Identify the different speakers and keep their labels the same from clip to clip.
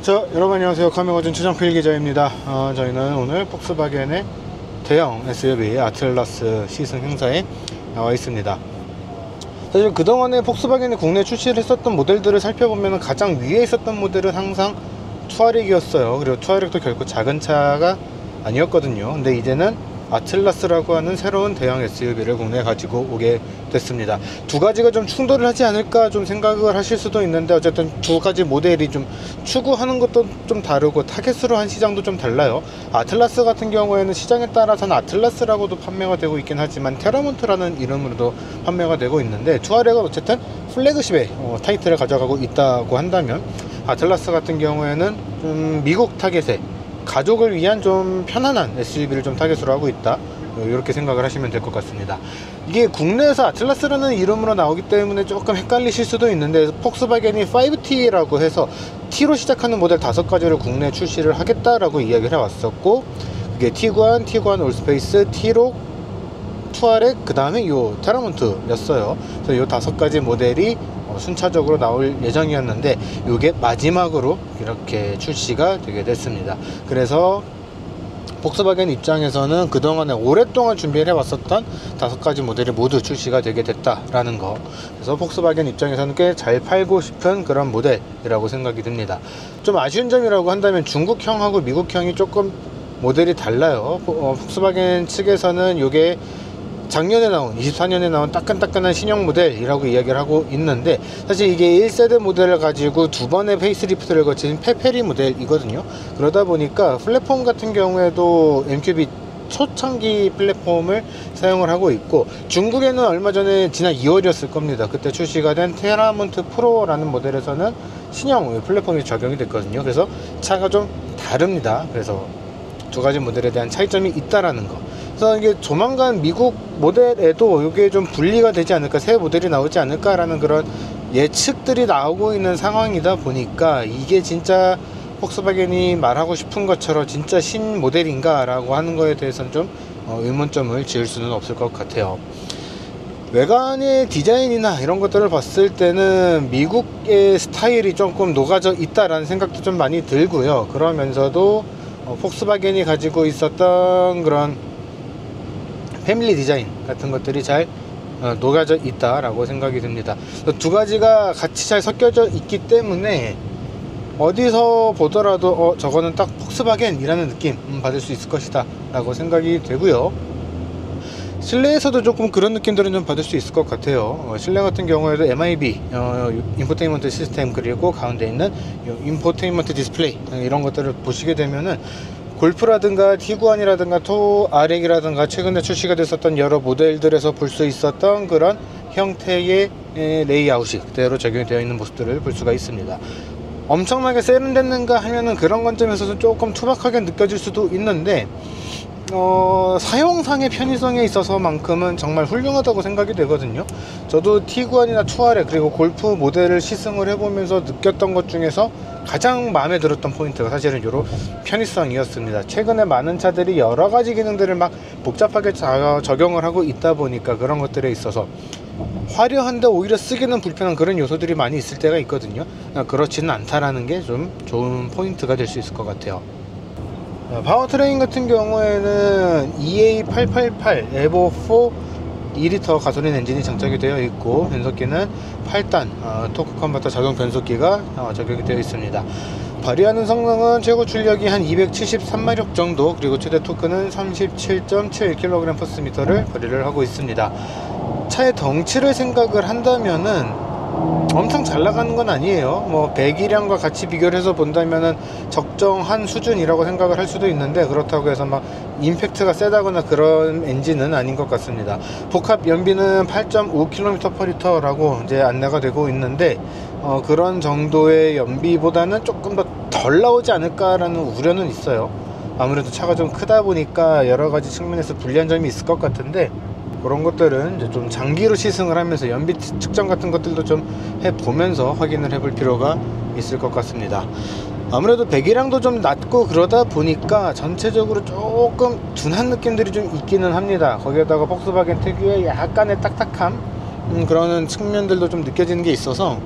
Speaker 1: 자, 여러분 안녕하세요. 카메거진 최정필 기자입니다. 저희는 오늘 폭스바겐의 대형 SUV 아틀라스 시승 행사에 나와 있습니다. 사실 그동안에 폭스바겐이 국내 출시를 했었던 모델들을 살펴보면 가장 위에 있었던 모델은 항상 투아렉이었어요. 그리고 투아렉도 결코 작은 차가 아니었거든요. 근데 이제는 아틀라스라고 하는 새로운 대형 SUV를 국내에 가지고 오게 됐습니다. 두 가지가 좀 충돌을 하지 않을까 좀 생각을 하실 수도 있는데, 어쨌든 두 가지 모델이 좀 추구하는 것도 좀 다르고 타겟으로 한 시장도 좀 달라요. 아틀라스 같은 경우에는 시장에 따라서는 아틀라스라고도 판매가 되고 있긴 하지만 테라몬트라는 이름으로도 판매가 되고 있는데, 투아렉은 어쨌든 플래그십의 타이틀을 가져가고 있다고 한다면, 아틀라스 같은 경우에는 좀 미국 타겟에 가족을 위한 좀 편안한 SUV를 좀 타겟으로 하고 있다, 이렇게 생각을 하시면 될 것 같습니다. 이게 국내에서 아틀라스라는 이름으로 나오기 때문에 조금 헷갈리실 수도 있는데, 폭스바겐이 5T라고 해서 T로 시작하는 모델 5가지를 국내에 출시를 하겠다라고 이야기를 해왔었고, 그게 티구안, 티구안 올스페이스, 티록, 투아렉, 그 다음에 요 테라몬트였어요. 그래서 요 5가지 모델이 순차적으로 나올 예정이었는데, 이게 마지막으로 이렇게 출시가 되게 됐습니다. 그래서 폭스바겐 입장에서는 그동안에 오랫동안 준비를 해왔었던 5가지 모델이 모두 출시가 되게 됐다라는 거, 그래서 폭스바겐 입장에서는 꽤 잘 팔고 싶은 그런 모델이라고 생각이 듭니다. 좀 아쉬운 점이라고 한다면 중국형하고 미국형이 조금 모델이 달라요. 폭스바겐 측에서는 이게 작년에 나온 24년에 나온 따끈따끈한 신형 모델이라고 이야기를 하고 있는데, 사실 이게 1세대 모델을 가지고 2번의 페이스리프트를 거친 페페리 모델이거든요. 그러다 보니까 플랫폼 같은 경우에도 MQB 초창기 플랫폼을 사용을 하고 있고, 중국에는 얼마 전에 지난 2월이었을 겁니다. 그때 출시가 된 테라몬트 프로라는 모델에서는 신형 플랫폼이 적용이 됐거든요. 그래서 차가 좀 다릅니다. 그래서 두 가지 모델에 대한 차이점이 있다라는 거. 그래서 이게 조만간 미국 모델에도 이게 좀 분리가 되지 않을까, 새 모델이 나오지 않을까라는 그런 예측들이 나오고 있는 상황이다 보니까, 이게 진짜 폭스바겐이 말하고 싶은 것처럼 진짜 신 모델인가 라고 하는 거에 대해서는 좀 의문점을 지을 수는 없을 것 같아요. 외관의 디자인이나 이런 것들을 봤을 때는 미국의 스타일이 조금 녹아져 있다라는 생각도 좀 많이 들고요. 그러면서도 폭스바겐이 가지고 있었던 그런 패밀리 디자인 같은 것들이 잘 녹아져 있다라고 생각이 듭니다. 두 가지가 같이 잘 섞여져 있기 때문에 어디서 보더라도 저거는 딱 폭스바겐이라는 느낌 받을 수 있을 것이다 라고 생각이 되고요. 실내에서도 조금 그런 느낌들은 좀 받을 수 있을 것 같아요. 실내 같은 경우에도 MIB 인포테인먼트 시스템, 그리고 가운데 있는 인포테인먼트 디스플레이, 이런 것들을 보시게 되면은 골프라든가 티구안이라든가 투아렉이라든가 최근에 출시가 됐었던 여러 모델들에서 볼 수 있었던 그런 형태의 레이아웃이 그대로 적용이 되어 있는 모습들을 볼 수가 있습니다. 엄청나게 세련됐는가 하면은 그런 관점에서는 조금 투박하게 느껴질 수도 있는데, 사용상의 편의성에 있어서만큼은 정말 훌륭하다고 생각이 되거든요. 저도 티구안이나 투아렉 그리고 골프 모델을 시승을 해보면서 느꼈던 것 중에서 가장 마음에 들었던 포인트가 사실은 이런 편의성이었습니다. 최근에 많은 차들이 여러가지 기능들을 막 복잡하게 적용을 하고 있다 보니까 그런 것들에 있어서 화려한데 오히려 쓰기는 불편한 그런 요소들이 많이 있을 때가 있거든요. 그렇지는 않다라는 게 좀 좋은 포인트가 될 수 있을 것 같아요. 파워트레인 같은 경우에는 EA888 에보4 2리터 가솔린 엔진이 장착이 되어 있고, 변속기는 8단 토크 컨버터 자동 변속기가 적용이 되어 있습니다. 발휘하는 성능은 최고 출력이 한 273마력 정도, 그리고 최대 토크는 37.7kg/m를 발휘를 하고 있습니다. 차의 덩치를 생각을 한다면은 엄청 잘 나가는 건 아니에요. 뭐 배기량과 같이 비교를 해서 본다면은 적정한 수준이라고 생각을 할 수도 있는데, 그렇다고 해서 막 임팩트가 세다거나 그런 엔진은 아닌 것 같습니다. 복합 연비는 8.5km/L라고 이제 안내가 되고 있는데, 그런 정도의 연비보다는 조금 더 덜 나오지 않을까라는 우려는 있어요. 아무래도 차가 좀 크다 보니까 여러 가지 측면에서 불리한 점이 있을 것 같은데, 그런 것들은 이제 좀 장기로 시승을 하면서 연비 측정 같은 것들도 좀 해보면서 확인을 해볼 필요가 있을 것 같습니다. 아무래도 배기량도 좀 낮고 그러다 보니까 전체적으로 조금 둔한 느낌들이 좀 있기는 합니다. 거기에다가 폭스바겐 특유의 약간의 딱딱함, 그런 측면들도 좀 느껴지는 게 있어서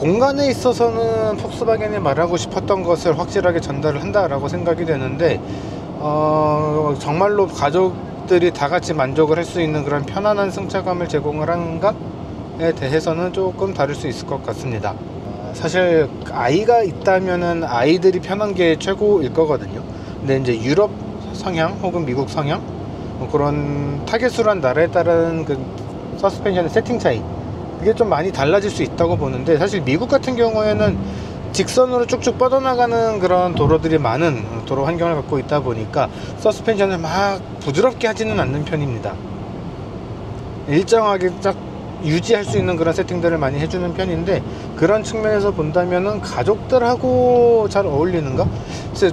Speaker 1: 공간에 있어서는 폭스바겐이 말하고 싶었던 것을 확실하게 전달을 한다라고 생각이 되는데, 정말로 가족들이 다 같이 만족을 할 수 있는 그런 편안한 승차감을 제공을 하는가에 대해서는 조금 다를 수 있을 것 같습니다. 사실 아이가 있다면은 아이들이 편한 게 최고일 거거든요. 근데 이제 유럽 성향 혹은 미국 성향, 그런 타겟으로 한 나라에 따른 그 서스펜션의 세팅 차이, 그게 좀 많이 달라질 수 있다고 보는데, 사실 미국 같은 경우에는 직선으로 쭉쭉 뻗어나가는 그런 도로들이 많은 도로 환경을 갖고 있다 보니까 서스펜션을 막 부드럽게 하지는 않는 편입니다. 일정하게 딱 유지할 수 있는 그런 세팅들을 많이 해주는 편인데, 그런 측면에서 본다면은 가족들하고 잘 어울리는가?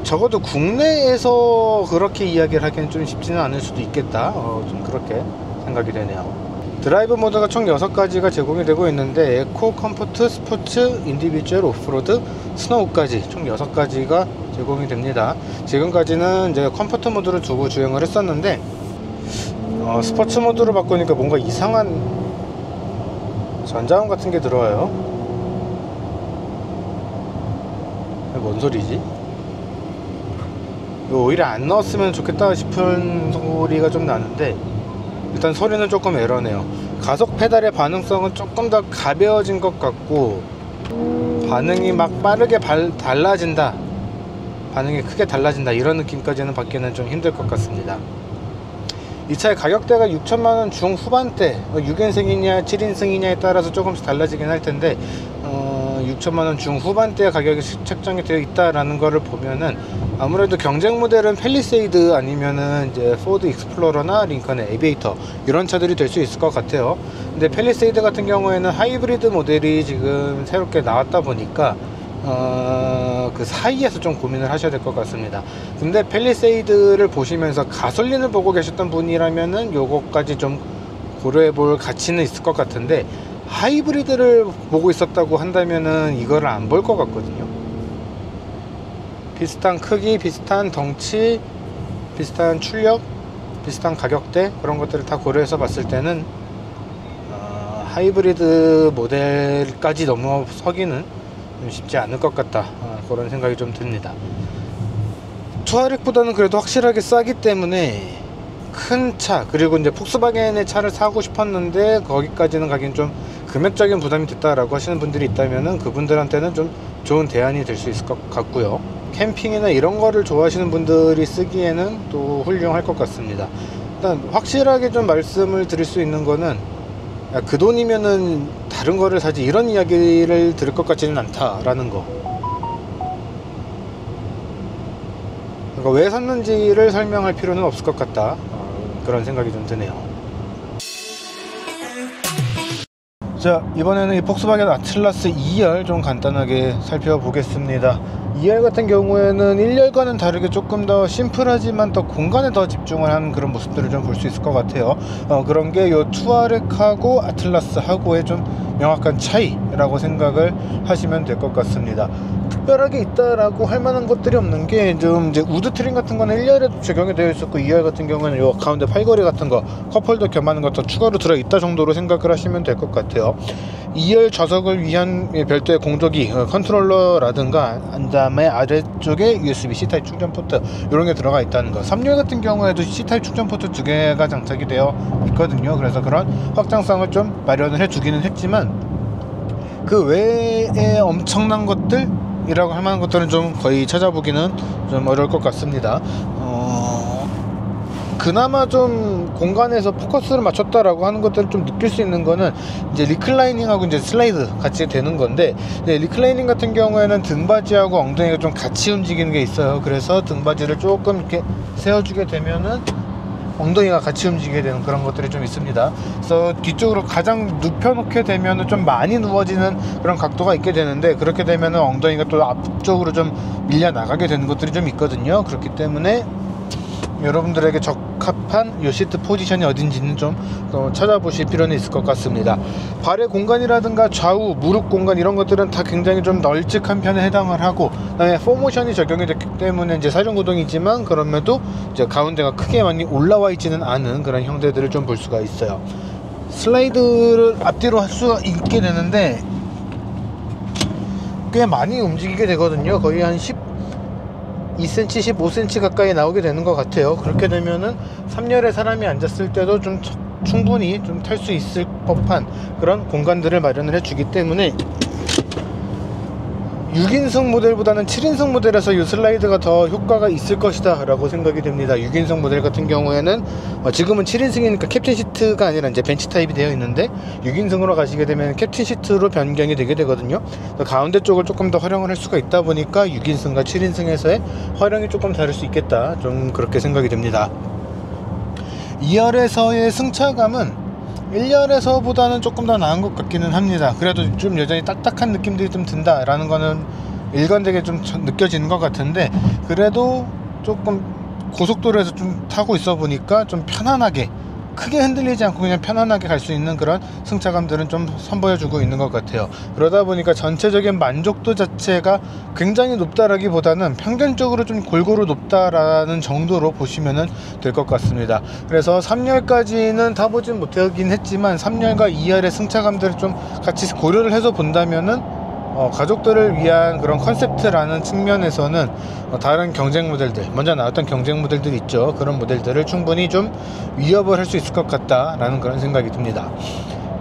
Speaker 1: 적어도 국내에서 그렇게 이야기를 하기는 좀 쉽지는 않을 수도 있겠다. 좀 그렇게 생각이 되네요. 드라이브 모드가 총 6가지가 제공이 되고 있는데, 에코, 컴포트, 스포츠, 인디비주얼, 오프로드, 스노우까지 총 6가지가 제공이 됩니다. 지금까지는 이제 컴포트 모드를 두고 주행을 했었는데, 스포츠 모드로 바꾸니까 뭔가 이상한 전자음 같은 게 들어와요. 뭔 소리지? 이거 오히려 안 넣었으면 좋겠다 싶은 소리가 좀 나는데, 일단 소리는 조금 에러네요. 가속 페달의 반응성은 조금 더 가벼워진 것 같고, 반응이 막 빠르게 달라진다, 반응이 크게 달라진다, 이런 느낌까지는 받기는 좀 힘들 것 같습니다. 이 차의 가격대가 6천만원 중후반대, 6인승이냐 7인승이냐에 따라서 조금씩 달라지긴 할 텐데, 6천만원 중후반대의 가격이 책정이 되어 있다라는 거를 보면은, 아무래도 경쟁 모델은 팰리세이드 아니면은 이제 포드 익스플로러나 링컨의 에비에이터, 이런 차들이 될 수 있을 것 같아요. 근데 팰리세이드 같은 경우에는 하이브리드 모델이 지금 새롭게 나왔다 보니까 그 사이에서 좀 고민을 하셔야 될 것 같습니다. 근데 팰리세이드를 보시면서 가솔린을 보고 계셨던 분이라면은 요거까지 좀 고려해 볼 가치는 있을 것 같은데, 하이브리드를 보고 있었다고 한다면은 이거를 안 볼 것 같거든요. 비슷한 크기, 비슷한 덩치, 비슷한 출력, 비슷한 가격대, 그런 것들을 다 고려해서 봤을 때는 하이브리드 모델까지 넘어서기는 쉽지 않을 것 같다, 그런 생각이 좀 듭니다. 투아렉보다는 그래도 확실하게 싸기 때문에 큰 차, 그리고 이제 폭스바겐의 차를 사고 싶었는데 거기까지는 가긴 좀 금액적인 부담이 됐다라고 하시는 분들이 있다면은, 그분들한테는 좀 좋은 대안이 될 수 있을 것 같고요. 캠핑이나 이런 거를 좋아하시는 분들이 쓰기에는 또 훌륭할 것 같습니다. 일단 확실하게 좀 말씀을 드릴 수 있는 거는, 야, 그 돈이면은 다른 거를 사지, 이런 이야기를 들을 것 같지는 않다라는 거. 그러니까 왜 샀는지를 설명할 필요는 없을 것 같다, 그런 생각이 좀 드네요. 자, 이번에는 이 폭스바겐 아틀라스 2열 좀 간단하게 살펴보겠습니다. 2열 같은 경우에는 1열과는 다르게 조금 더 심플하지만 더 공간에 더 집중을 한 그런 모습들을 좀 볼 수 있을 것 같아요. 그런 게 요 투아렉하고 아틀라스하고의 좀 명확한 차이라고 생각을 하시면 될 것 같습니다. 특별하게 있다라고 할 만한 것들이 없는 게, 좀 이제 우드 트림 같은 거는 1열에도 적용이 되어 있었고, 2열 같은 경우는 요 가운데 팔걸이 같은 거, 컵홀더 겸하는 것도 추가로 들어있다 정도로 생각을 하시면 될 것 같아요. 2열 좌석을 위한 별도의 공조기, 컨트롤러라든가, 그 다음에 아래쪽에 USB-C 타입 충전 포트, 이런 게 들어가 있다는 거. 3열 같은 경우에도 C 타입 충전 포트 2개가 장착이 되어 있거든요. 그래서 그런 확장성을 좀 마련을 해 두기는 했지만, 그 외에 엄청난 것들 이라고 할 만한 것들은 좀 거의 찾아보기는 좀 어려울 것 같습니다. 그나마 좀 공간에서 포커스를 맞췄다라고 하는 것들을 좀 느낄 수 있는 거는, 이제 리클라이닝하고 이제 슬라이드 같이 되는 건데, 리클라이닝 같은 경우에는 등받이하고 엉덩이가 좀 같이 움직이는 게 있어요. 그래서 등받이를 조금 이렇게 세워주게 되면은 엉덩이가 같이 움직이게 되는 그런 것들이 좀 있습니다. 그래서 뒤쪽으로 가장 눕혀놓게 되면은 좀 많이 누워지는 그런 각도가 있게 되는데, 그렇게 되면은 엉덩이가 또 앞쪽으로 좀 밀려 나가게 되는 것들이 좀 있거든요. 그렇기 때문에 여러분들에게 적합한 요 시트 포지션이 어딘지는 좀 찾아보실 필요는 있을 것 같습니다. 발의 공간이라든가 좌우 무릎 공간, 이런 것들은 다 굉장히 좀 널찍한 편에 해당을 하고, 그다음에 4모션이 적용이 됐기 때문에 이제 사륜구동이지만 그럼에도 이제 가운데가 크게 많이 올라와 있지는 않은 그런 형태들을 좀 볼 수가 있어요. 슬라이드를 앞뒤로 할 수가 있게 되는데, 꽤 많이 움직이게 되거든요. 거의 한 12cm, 15cm 가까이 나오게 되는 것 같아요. 그렇게 되면은 3열에 사람이 앉았을 때도 좀 충분히 좀 탈 수 있을 법한 그런 공간들을 마련을 해주기 때문에 6인승 모델보다는 7인승 모델에서 이 슬라이드가 더 효과가 있을 것이다 라고 생각이 됩니다. 6인승 모델 같은 경우에는 지금은 7인승이니까 캡틴 시트가 아니라 이제 벤치 타입이 되어 있는데 6인승으로 가시게 되면 캡틴 시트로 변경이 되게 되거든요. 가운데 쪽을 조금 더 활용을 할 수가 있다 보니까 6인승과 7인승에서의 활용이 조금 다를 수 있겠다, 좀 그렇게 생각이 됩니다. 2열에서의 승차감은 1열에서보다는 조금 더 나은 것 같기는 합니다. 그래도 좀 여전히 딱딱한 느낌들이 좀 든다 라는 거는 일관되게 좀 느껴지는 것 같은데, 그래도 조금 고속도로에서 좀 타고 있어 보니까 좀 편안하게, 크게 흔들리지 않고 그냥 편안하게 갈 수 있는 그런 승차감들은 좀 선보여주고 있는 것 같아요. 그러다 보니까 전체적인 만족도 자체가 굉장히 높다라기보다는 평균적으로 좀 골고루 높다라는 정도로 보시면 될 것 같습니다. 그래서 3열까지는 타보진 못하긴 했지만 3열과 2열의 승차감들을 좀 같이 고려를 해서 본다면은 가족들을 위한 그런 컨셉트라는 측면에서는 다른 경쟁 모델들, 먼저 나왔던 경쟁 모델들 있죠. 그런 모델들을 충분히 좀 위협을 할 수 있을 것 같다라는 그런 생각이 듭니다.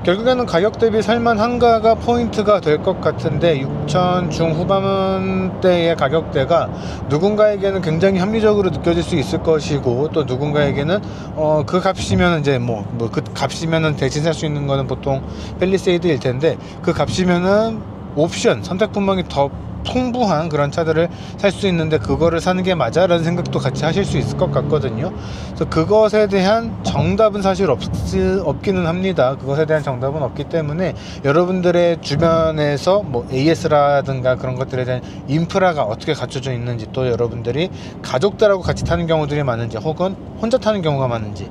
Speaker 1: 결국에는 가격 대비 살만한가가 포인트가 될 것 같은데, 6천 중후반대의 가격대가 누군가에게는 굉장히 합리적으로 느껴질 수 있을 것이고, 또 누군가에게는 그 값이면 이제 그 값이면은 대신 살 수 있는 거는 보통 팰리세이드일 텐데, 그 값이면은 옵션, 선택 분명히 더 풍부한 그런 차들을 살 수 있는데 그거를 사는 게 맞아? 라는 생각도 같이 하실 수 있을 것 같거든요. 그래서 그것에 대한 정답은 사실 없기는 합니다. 그것에 대한 정답은 없기 때문에 여러분들의 주변에서 AS라든가 그런 것들에 대한 인프라가 어떻게 갖춰져 있는지, 또 여러분들이 가족들하고 같이 타는 경우들이 많은지 혹은 혼자 타는 경우가 많은지,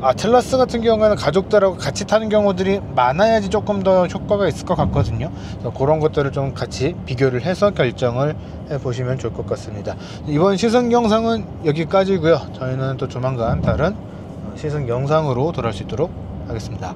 Speaker 1: 아틀라스 같은 경우에는 가족들하고 같이 타는 경우들이 많아야지 조금 더 효과가 있을 것 같거든요. 그래서 그런 것들을 좀 같이 비교를 해서 결정을 해보시면 좋을 것 같습니다. 이번 시승 영상은 여기까지고요. 저희는 또 조만간 다른 시승 영상으로 돌아올 수 있도록 하겠습니다.